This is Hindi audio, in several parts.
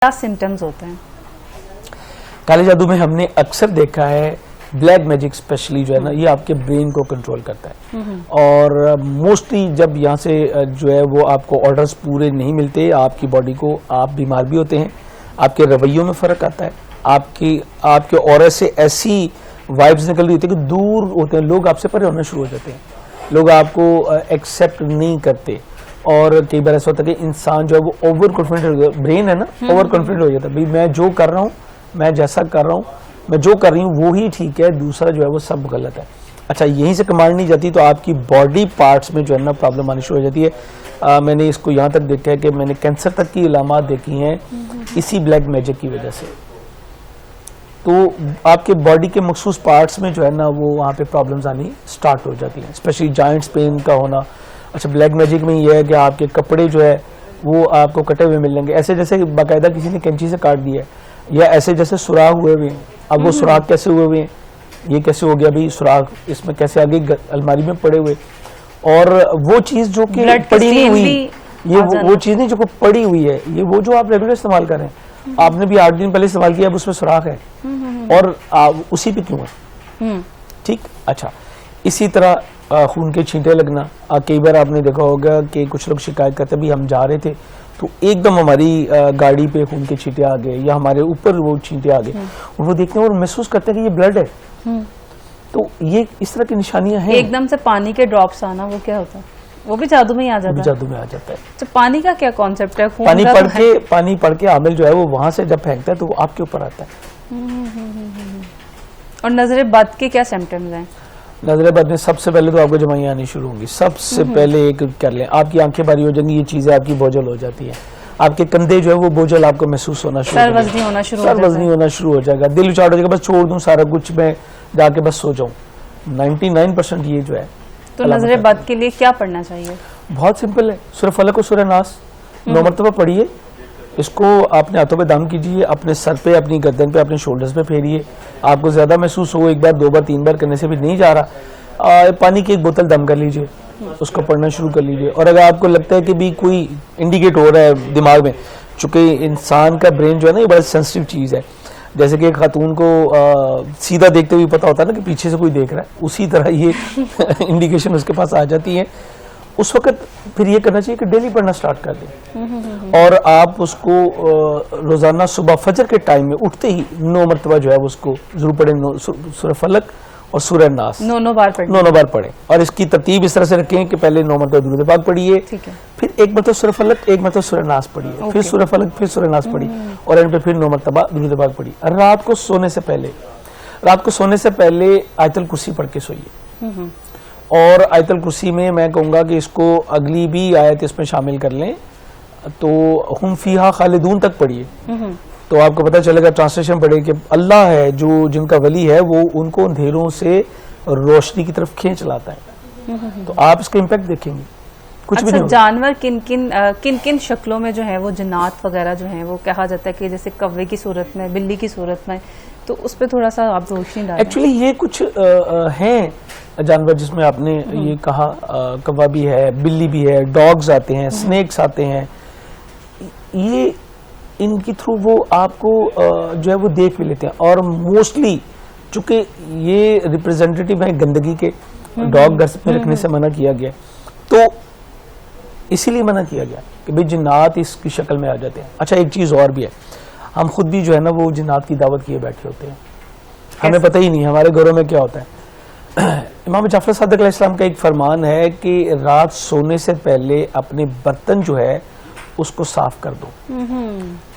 क्या सिम्टम्स होते हैं? काले जादू में हमने अक्सर देखा है ब्लैक मैजिक स्पेशली जो है ना, ये आपके ब्रेन को कंट्रोल करता है। और मोस्टली जब यहाँ से जो है वो आपको ऑर्डर्स पूरे नहीं मिलते, आपकी बॉडी को, आप बीमार भी होते हैं, आपके रवैयों में फर्क आता है, आपके ऑरा से ऐसी वाइब्स निकल रही होती है कि दूर होते हैं लोग, आपसे परे होना शुरू हो जाते हैं, लोग आपको एक्सेप्ट नहीं करते। और कई बार ऐसा होता है कि इंसान जो है वो ओवर कॉन्फिडेंट हो जाता है, ब्रेन है ना, ओवर कॉन्फिडेंट हो जाता है, भाई मैं जो कर रहा हूँ, मैं जैसा कर रहा हूँ, मैं जो कर रही हूँ वो ही ठीक है, दूसरा जो है वो सब गलत है। अच्छा, यहीं से कमांड नहीं जाती तो आपकी बॉडी पार्ट्स में जो है ना प्रॉब्लम आनी शुरू हो जाती है। मैंने इसको यहाँ तक देखा है कि मैंने कैंसर तक की इलामात देखी हैं इसी ब्लैक मैजिक की वजह से। तो आपके बॉडी के मखसूस पार्ट्स में जो है ना वो वहाँ पे प्रॉब्लम्स आनी स्टार्ट हो जाती हैं, स्पेशली जॉइंट्स पेन का होना। अच्छा, ब्लैक मैजिक में ये है कि आपके कपड़े जो है वो आपको कटे हुए मिलेंगे, ऐसे जैसे बाकायदा किसी ने कैंची से काट दिया है, या ऐसे जैसे सुराख हुए हुए हैं। अब वो सुराख कैसे हुए हुए हैं, ये कैसे हो गया भाई सुराख, इसमें कैसे आगे अलमारी में पड़े हुए, और वो चीज जो कि पड़ी नहीं हुई, ये वो चीज नहीं जो पड़ी हुई है, ये वो जो आप रेगुलर इस्तेमाल कर रहे हैं, आपने भी 8 दिन पहले इस्तेमाल किया, अब उसमें सुराख है और उसी पे क्यों है? ठीक। अच्छा, इसी तरह खून के छींटे लगना, कई बार आपने देखा होगा कि कुछ लोग शिकायत करते हैं, भी हम जा रहे थे तो एकदम हमारी गाड़ी पे खून के छींटे आ गए या हमारे ऊपर वो छींटे आ गए, और वो देखते हैं और महसूस करते हैं कि ये ब्लड है। तो ये इस तरह की निशानियां हैं। एकदम से पानी के ड्रॉप्स आना, वो क्या होता है? वो भी जादू में ही आ जाता है? जादू में आ जाता है। तो पानी का क्या कॉन्सेप्ट है? पानी पड़ के आमिल जो है वो वहां से जब फेंकता है तो वो आपके ऊपर आता है। और नजरे बद के क्या सिम्टम्स हैं? नजरे बद में सबसे पहले तो आपको जमाइयाँ आनी शुरू होंगी। सबसे पहले एक कर लें, आपकी आंखें भारी हो जाएंगी, ये चीजें आपकी बोझल हो जाती है, आपके कंधे जो है वो बोझल आपको महसूस होना शुरू, सरवजनी होना शुरू हो जाएगा, दिल उचाट हो जाएगा, बस छोड़ दूं सारा कुछ, मैं जाके बस सो जाऊं। 99% ये जो है। तो नजरे बद के लिए क्या पढ़ना चाहिए? बहुत सिंपल है, सूरह फलक और सूरह नास 9 मरतबा पढ़िए, इसको अपने हाथों पे दम कीजिए, अपने सर पे, अपनी गर्दन पे, अपने शोल्डर्स पे फेरिए। आपको ज्यादा महसूस हो, 1 बार 2 बार 3 बार करने से भी नहीं जा रहा, पानी की 1 बोतल दम कर लीजिए, उसको पढ़ना शुरू कर लीजिए। और अगर आपको लगता है कि भी कोई इंडिकेट हो रहा है दिमाग में, चूंकि इंसान का ब्रेन जो है ना ये बड़ा सेंसिटिव चीज है, जैसे कि एक खातून को सीधा देखते हुए पता होता है ना कि पीछे से कोई देख रहा है, उसी तरह ये इंडिकेशन उसके पास आ जाती है। उस वक्त फिर ये करना चाहिए कि डेली पढ़ना स्टार्ट कर दें, और आप उसको रोजाना सुबह फजर के टाइम में उठते ही 9 मरतबा जो है उसको जरूर पढ़ें, सूरह फलक और सूरह नास 9 बार पढ़ें। और इसकी तरतीब इस तरह से रखें कि पहले 9 मरतबा दुरूद पाक पढ़िए, फिर 1 मरतबा सूरह फलक, 1 मरतबा सूरह नास पढ़िए, फिर सूरह फलक, फिर सूरह नास पढ़िए, और एंड पे फिर 9 मरतबा दुरूद पाक पढ़िए। रात को सोने से पहले आयतुल कुर्सी पढ़ के सोइए। और आयतुल कुर्सी में मैं कहूँगा कि इसको अगली भी आयत इसमें शामिल कर लें, तो हुम फीहा खालिदून तक पढ़िए, तो आपको पता चलेगा, ट्रांसलेशन पढ़े कि अल्लाह है जो जिनका वली है वो उनको अंधेरों से रोशनी की तरफ खींच लाता है। तो आप इसका इम्पैक्ट देखेंगे। कुछ भी नहीं। जानवर किन किन शक्लों में जो है वो जिन्नात वगैरह जो है वो कहा जाता है कि जैसे कौवे की सूरत में, बिल्ली की सूरत में, तो उस पर थोड़ा सा आप रोशनी डालें। एक्चुअली ये कुछ हैं जानवर जिसमें आपने ये कहा, कौवा भी है, बिल्ली भी है, डॉग्स आते हैं, स्नेक्स आते हैं, ये इनकी थ्रू वो आपको जो है वो देख भी लेते हैं। और मोस्टली चूंकि ये रिप्रेजेंटेटिव है गंदगी के, डॉग घर में रखने से मना किया गया, तो इसीलिए मना किया गया कि भाई जिन्नात इसकी शक्ल में आ जाते हैं। अच्छा, एक चीज और भी है, हम खुद भी जो है ना वो जिन्नात की दावत किए बैठे होते हैं, हमें पता ही नहीं हमारे घरों में क्या होता है। इमाम जाफर सादिक अलैहिस्सलाम का एक फरमान है कि रात सोने से पहले अपने बर्तन जो है उसको साफ कर दो,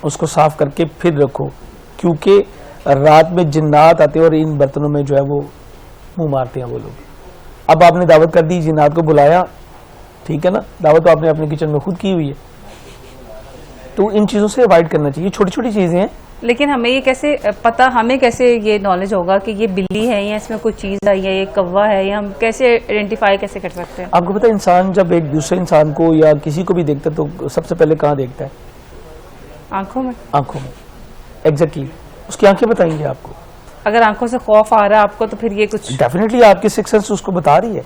उसको साफ करके फिर रखो, क्योंकि रात में जिन्नात आते हैं और इन बर्तनों में जो है वो मुंह मारते हैं वो लोग। अब आपने दावत कर दी, जिन्नात को बुलाया, ठीक है ना, दावत तो आपने अपने किचन में खुद की हुई है, तो इन चीजों से अवॉइड करना चाहिए। छोटी छोटी चीजें हैं, लेकिन हमें ये कैसे पता, हमें कैसे ये नॉलेज होगा कि ये बिल्ली है या इसमें कोई चीज आई है, ये कौवा है, या हम कैसे आइडेंटिफाई कैसे कर सकते हैं? आपको पता है इंसान जब एक दूसरे इंसान को या किसी को भी देखता है तो सबसे पहले कहाँ देखता है? आंखों में। एग्जैक्टली, उसकी आंखें बताएंगे आपको। अगर आंखों से खौफ आ रहा है आपको, तो फिर ये कुछ डेफिनेटली आपकी सिक्स सेंस उसको बता रही है।